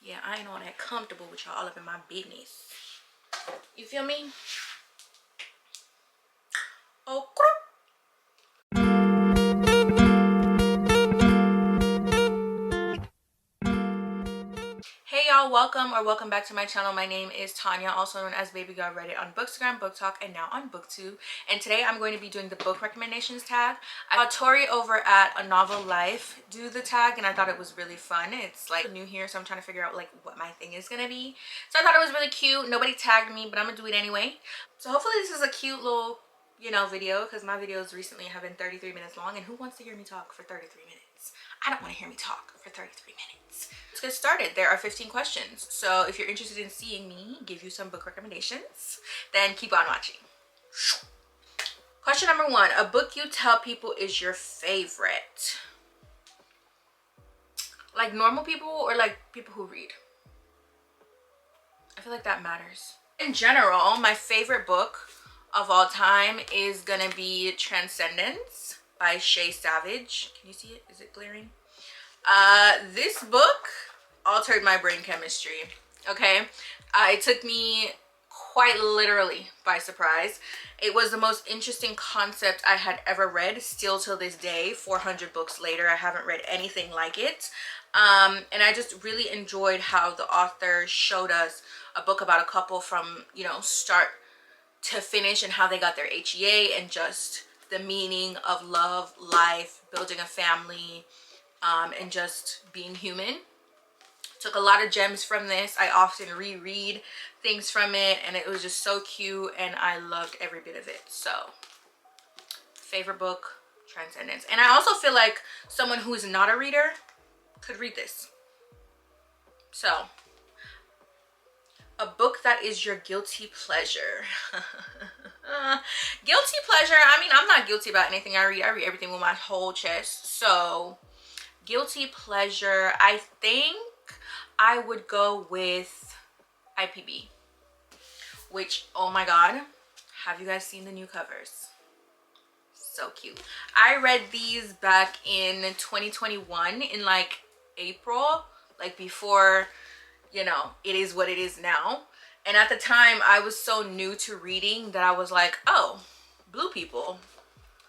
Yeah, I ain't all that comfortable with y'all all up in my business. You feel me? Oh, hey y'all, welcome back to my channel. My name is Tanya, also known as Baby Girl Reddit on Bookstagram, Book Talk, and now on BookTube. And today I'm going to be doing the book recommendations tag. I saw Tori over at A Novel Life do the tag, and I thought it was really fun. It's like new here, so I'm trying to figure out like what my thing is gonna be. So I thought it was really cute. Nobody tagged me, but I'm gonna do it anyway. So hopefully this is a cute little, you know, video, because my videos recently have been 33 minutes long, and who wants to hear me talk for 33 minutes? I don't want to hear me talk for 33 minutes. Let's get started. There are 15 questions. So if you're interested in seeing me give you some book recommendations, then keep on watching. Question number 1. A book you tell people is your favorite. Like normal people or like people who read? I feel like that matters. In general, my favorite book of all time is gonna be Transcendence by Shay Savage. Can you see it? Is it glaring? This book altered my brain chemistry. Okay, it took me quite literally by surprise. It was the most interesting concept I had ever read. Still till this day, 400 books later, I haven't read anything like it. And I just really enjoyed how the author showed us a book about a couple from, you know, start to finish, and how they got their HEA, and just the meaning of love, life, building a family, and just being human. Took a lot of gems from this. I often reread things from it, and it was just so cute, and I loved every bit of it. So favorite book, Transcendence. And I also feel like someone who is not a reader could read this. So a book that is your guilty pleasure. Guilty pleasure, I mean, I'm not guilty about anything I read. I read everything with my whole chest. So guilty pleasure, I think I would go with IPB, which, oh my god, have you guys seen the new covers? So cute. I read these back in 2021 in like April, like before, you know, it is what it is now. And at the time I was so new to reading that I was like, oh, blue people,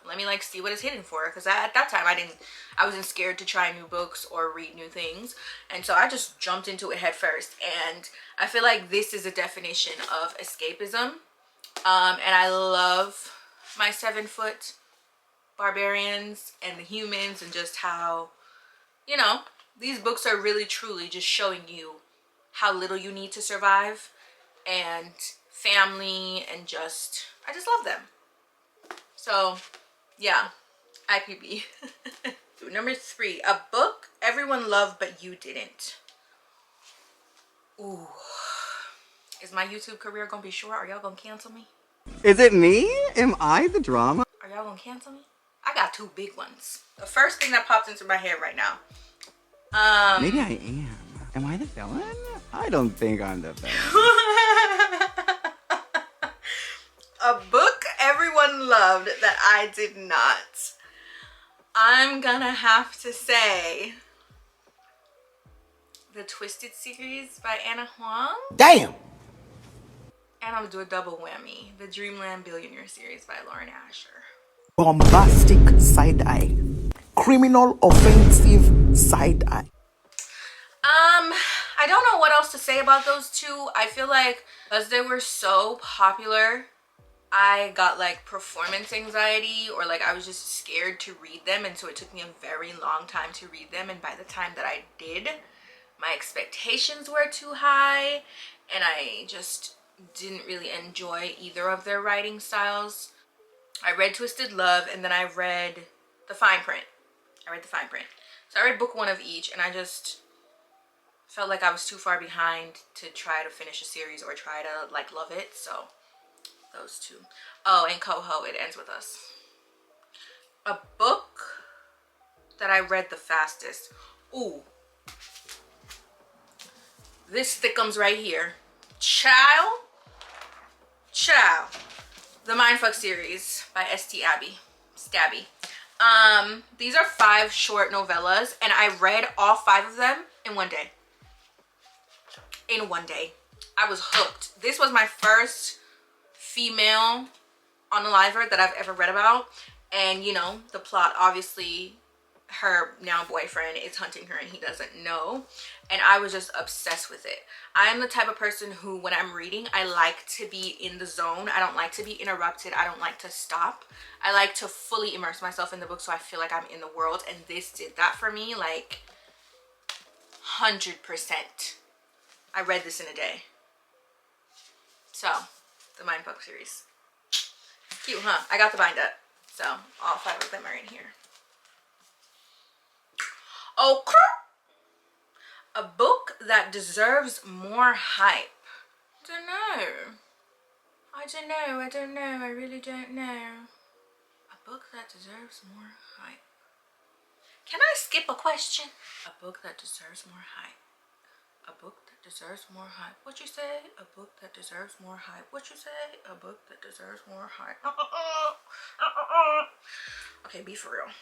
let me like see what it's hitting for, because at that time I wasn't scared to try new books or read new things, and so I just jumped into it head first. And I feel like this is a definition of escapism, and I love my 7-foot barbarians and the humans, and just how, you know, these books are really truly just showing you how little you need to survive, and family, and just, I just love them. So yeah, IPB. Number 3, a book everyone loved but you didn't. Ooh, is my YouTube career gonna be short? Are y'all gonna cancel me? Is it me? Am I the drama? Are y'all gonna cancel me? I got 2 big ones. The first thing that pops into my head right now. Maybe I am. Am I the villain? I don't think I'm the villain. A book everyone loved that I did not. I'm gonna have to say the Twisted series by Anna Huang. Damn! And I'm gonna do a double whammy. The Dreamland Billionaire series by Lauren Asher. Bombastic side-eye. Criminal offensive side-eye. I don't know what else to say about those 2. I feel like because they were so popular, I got like performance anxiety, or like I was just scared to read them, and so it took me a very long time to read them. And by the time that I did, my expectations were too high, and I just didn't really enjoy either of their writing styles. I read Twisted Love, and then I read The Fine Print. So I read book 1 of each, and I just felt like I was too far behind to try to finish a series or try to like love it. So those 2. Oh, and Coho, It Ends With Us. A book that I read the fastest. Ooh, this thickums right here. Child. The Mindfuck series by S.T. Stabby. These are 5 short novellas, and I read all 5 of them in one day. in one day. I was hooked. This was my first female unaliver that I've ever read about, and you know, the plot, obviously her now boyfriend is hunting her and he doesn't know, and I was just obsessed with it. I am the type of person who, when I'm reading, I like to be in the zone. I don't like to be interrupted. I don't like to stop. I like to fully immerse myself in the book so I feel like I'm in the world, and this did that for me, like 100%. I read this in a day. So the Mindfuck series, cute, huh? I got the bind up, so all 5 of them are in here. Okay. A book that deserves more hype. I don't know. I really don't know. A book that deserves more hype. Can I skip a question? A book that deserves more hype. A book that deserves more hype. What you say? A book that deserves more hype. What you say? A book that deserves more hype. Okay, be for real.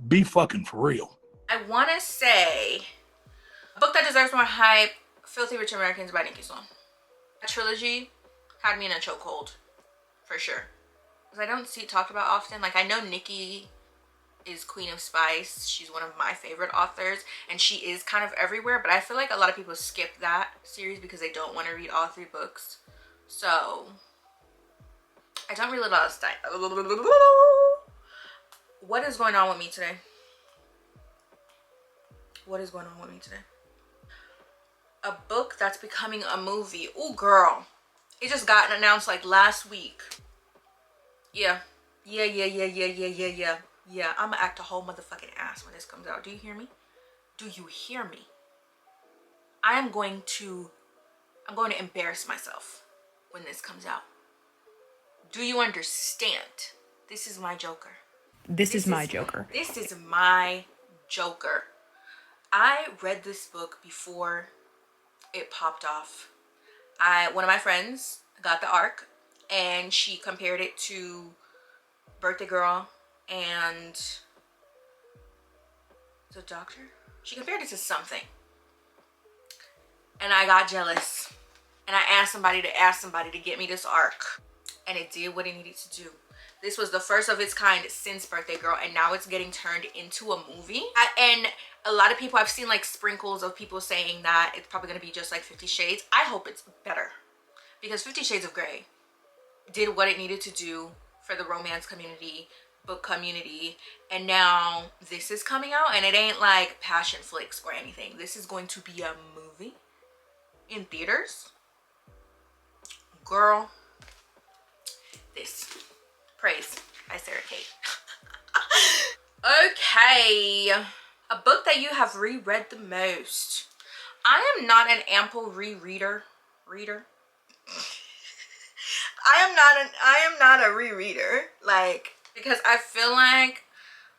Be fucking for real. I want to say a book that deserves more hype, Filthy Rich Americans by Nikki Sloan. That trilogy had me in a chokehold, for sure. Because I don't see it talked about often. Like, I know Nikki is Queen of Spice. She's one of my favorite authors, and she is kind of everywhere, but I feel like a lot of people skip that series because they don't want to read all 3 books. So I don't read a lot of style. What is going on with me today? What is going on with me today? A book that's becoming a movie. Oh, girl. It just got announced like last week. Yeah. Yeah, I'm gonna act a whole motherfucking ass when this comes out. Do you hear me? Do you hear me? I'm going to embarrass myself when this comes out. Do you understand? This is my Joker. This is my Joker. This is my Joker. I read this book before it popped off. One of my friends got the ARC and she compared it to Birthday Girl and the Doctor. She compared it to something. And I got jealous. And I asked somebody to get me this ARC. And it did what it needed to do. This was the first of its kind since Birthday Girl, and now it's getting turned into a movie. And a lot of people, I've seen like sprinkles of people saying that it's probably going to be just like 50 Shades. I hope it's better, because 50 Shades of Grey did what it needed to do for the romance community, book community, and now this is coming out, and it ain't like passion flicks or anything. This is going to be a movie in theaters. Girl, this. Praise by Sarah Kate. Okay. A book that you have reread the most. I am not an ample rereader. I am not a rereader. Like, because I feel like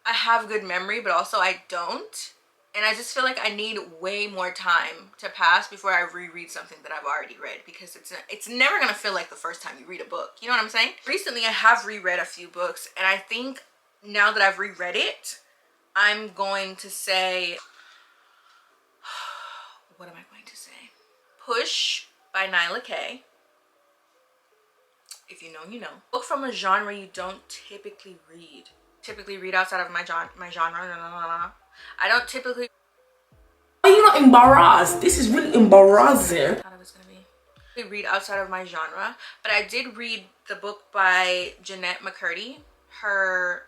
I have good memory, but also I don't. And I just feel like I need way more time to pass before I reread something that I've already read, because it's never gonna feel like the first time you read a book. You know what I'm saying? Recently, I have reread a few books, and I think now that I've reread it, I'm going to say, what am I going to say? Push by Nyla K. If you know, you know. Book from a genre you don't typically read. Typically read outside of my genre. I don't typically. Are you not embarrassed? This is really embarrassing. I thought it was gonna be. Read outside of my genre, but I did read the book by Jeanette McCurdy.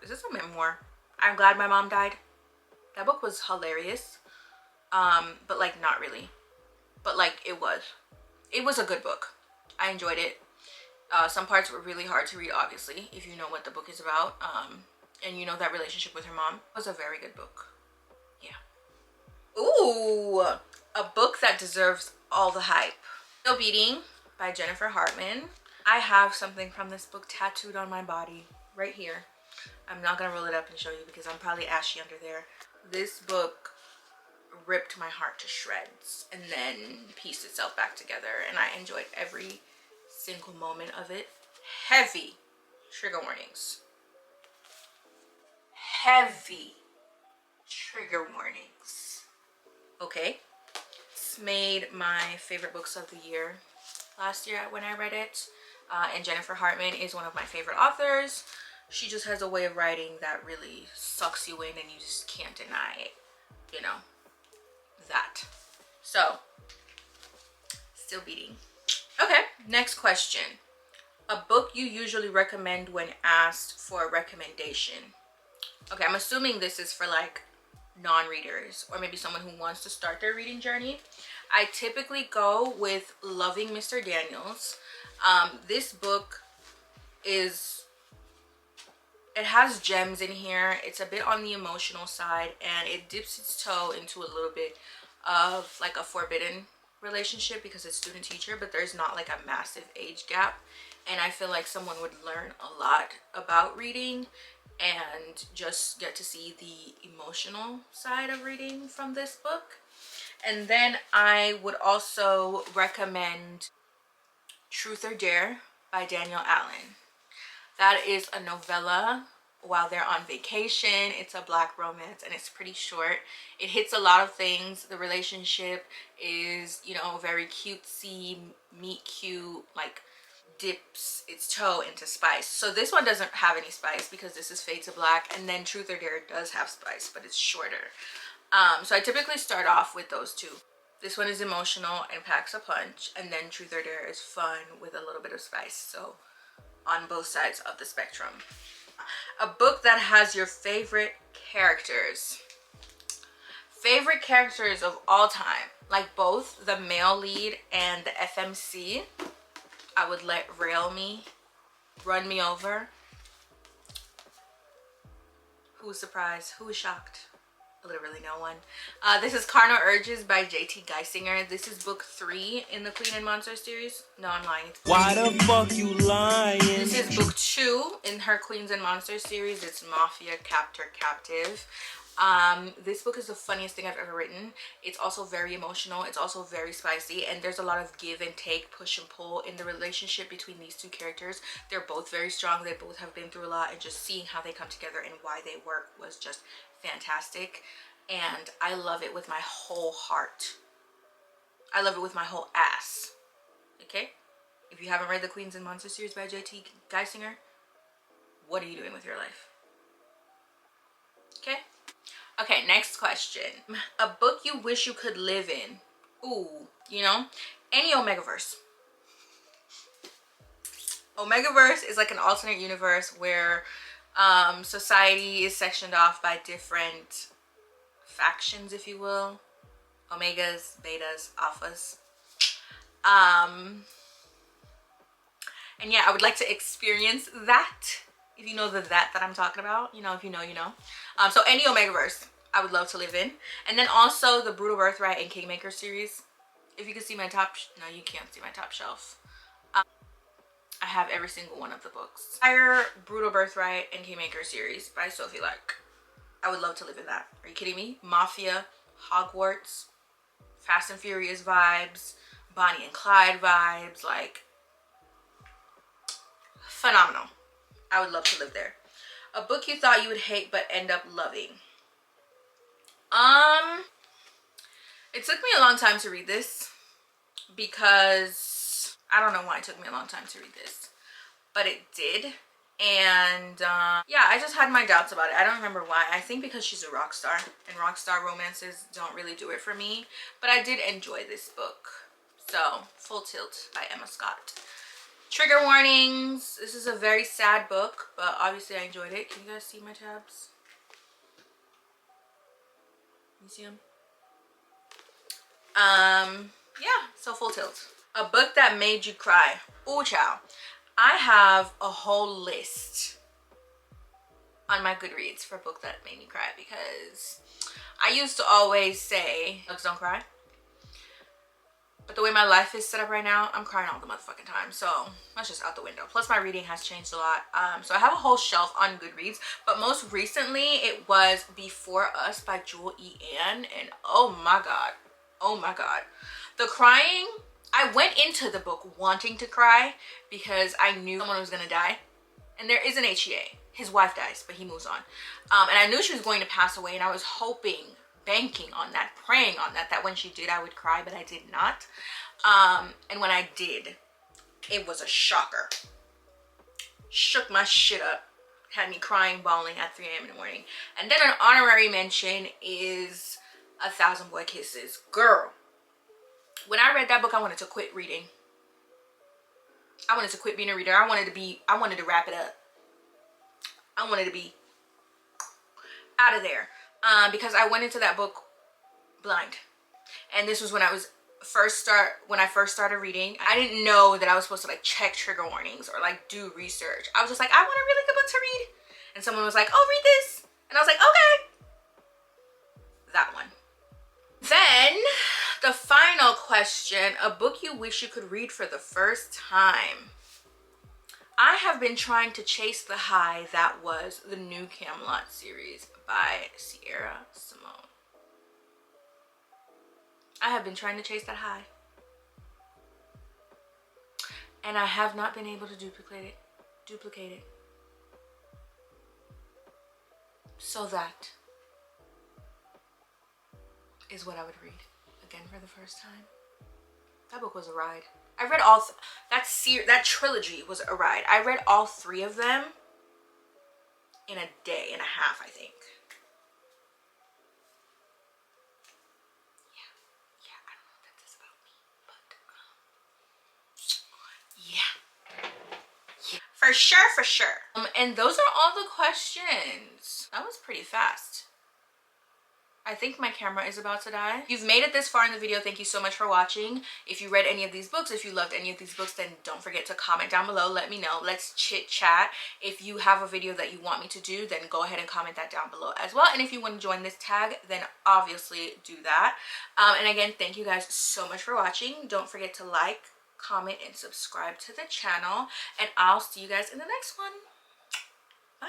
Is this a memoir? I'm Glad My Mom Died. That book was hilarious, but like not really. But like it was a good book. I enjoyed it. Some parts were really hard to read, obviously, if you know what the book is about. And you know that relationship with her mom. It was a very good book. Yeah. Ooh, a book that deserves all the hype. No Beating by Jennifer Hartman. I have something from this book tattooed on my body right here. I'm not gonna roll it up and show you because I'm probably ashy under there. This book ripped my heart to shreds and then pieced itself back together, and I enjoyed every single moment of it. Heavy trigger warnings. Heavy trigger warnings. Okay, made my favorite books of the year last year when I read it. And Jennifer Hartman is one of my favorite authors. She just has a way of writing that really sucks you in and you just can't deny it, you know, that. So, still beating. Okay, next question. A book you usually recommend when asked for a recommendation. Okay, I'm assuming this is for like non-readers or maybe someone who wants to start their reading journey. I typically go with Loving Mr. Daniels. This book is, it has gems in here. It's a bit on the emotional side and it dips its toe into a little bit of like a forbidden relationship because it's student teacher, but there's not like a massive age gap, and I feel like someone would learn a lot about reading and just get to see the emotional side of reading from this book. And then I would also recommend Truth or Dare by Daniel Allen. That is a novella while they're on vacation. It's a Black romance and it's pretty short. It hits a lot of things. The relationship is, you know, very cutesy, meet cute, like dips its toe into spice. So this one doesn't have any spice because this is Fade to Black, and then Truth or Dare does have spice, but it's shorter. So I typically start off with those two. This one is emotional and packs a punch, and then Truth or Dare is fun with a little bit of spice. So on both sides of the spectrum. A book that has your favorite characters. Favorite characters of all time, like both the male lead and the FMC. I would let rail me, run me over. Who was surprised? Who was shocked? Literally no one. This is Carnal Urges by J.T. Geisinger. This is book 3 in the Queen and Monster series. No, I'm lying. Why the fuck you lying? This is book 2 in her Queens and Monsters series. It's Mafia Captor Captive. This book is the funniest thing I've ever written. It's also very emotional. It's also very spicy, and there's a lot of give and take, push and pull in the relationship between these two characters. They're both very strong. They both have been through a lot, and just seeing how they come together and why they work was just fantastic. And I love it with my whole heart. I love it with my whole ass. Okay? If you haven't read the Queens and Monsters series by J.T. Geisinger, what are you doing with your life? Okay? Okay, next question. A book you wish you could live in. Ooh, you know, any Omegaverse. Omegaverse is like an alternate universe where society is sectioned off by different factions, if you will. Omegas, betas, alphas. And yeah, I would like to experience that. If you know that I'm talking about, you know, if you know, you know. So any Omegaverse I would love to live in. And then also the Brutal Birthright and Kingmaker series. If you can see my top, no, you can't see my top shelf. I have every single one of the books. Entire Brutal Birthright and Kingmaker series by Sophie Lark. I would love to live in that. Are you kidding me? Mafia, Hogwarts, Fast and Furious vibes, Bonnie and Clyde vibes, like phenomenal. I would love to live there. A book you thought you would hate but end up loving. It took me a long time to read this because I don't know why it took me a long time to read this, but it did. And yeah, I just had my doubts about it. I don't remember why. I think because she's a rock star, and rock star romances don't really do it for me, but I did enjoy this book. So Full Tilt by Emma Scott. Trigger warnings. This is a very sad book, but obviously I enjoyed it. Can you guys see my tabs? You see them? Yeah, so Full Tilt. A book that made you cry. Ooh, child. I have a whole list on my Goodreads for a book that made me cry because I used to always say, books don't cry. But the way my life is set up right now, I'm crying all the motherfucking time. So that's just out the window. Plus my reading has changed a lot. So I have a whole shelf on Goodreads. But most recently it was Before Us by Jewel E. Ann. And oh my God. Oh my God. The crying, I went into the book wanting to cry because I knew someone was going to die. And there is an HEA. His wife dies, but he moves on. And I knew she was going to pass away. And I was hoping banking on that, praying on that, that when she did, I would cry, but I did not. And when I did, it was a shocker. Shook my shit up. Had me crying, bawling at 3 a.m. in the morning. And then an honorary mention is 1,000 Boy Kisses. Girl, when I read that book, I wanted to quit reading. I wanted to quit being a reader. I wanted to wrap it up. I wanted to be out of there. Because I went into that book blind. And this was when I first started reading. I didn't know that I was supposed to like check trigger warnings or like do research. I was just like, I want a really good book to read. And someone was like, oh, read this. And I was like, okay. That one. Then the final question, a book you wish you could read for the first time. I have been trying to chase the high that was the new Camelot series by Sierra Simone. I have been trying to chase that high. And I have not been able to duplicate it. So that is what I would read again for the first time. That book was a ride. I read all that trilogy was a ride. I read all 3 of them in a day and a half, I think. Yeah, I don't know what that says about me, but yeah. For sure. And those are all the questions. That was pretty fast. I think my camera is about to die. If you've made it this far in the video, thank you so much for watching. If you read any of these books, if you loved any of these books, then don't forget to comment down below. Let me know. Let's chit chat. If you have a video that you want me to do, then go ahead and comment that down below as well. And if you want to join this tag, then obviously do that. And again, thank you guys so much for watching. Don't forget to like, comment, and subscribe to the channel. And I'll see you guys in the next one. Bye.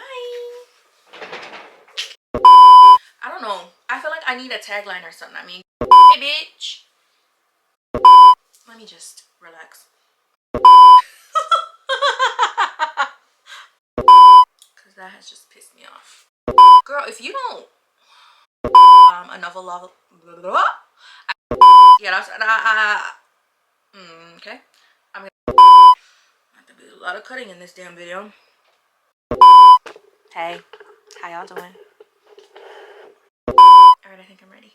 I don't know. I feel like I need a tagline or something. I mean, hey bitch. Let me just relax. Because that has just pissed me off. Girl, if you don't... another lava... Yeah, that's... okay. I'm gonna have to do a lot of cutting in this damn video. Hey, how y'all doing? Alright, I think I'm ready.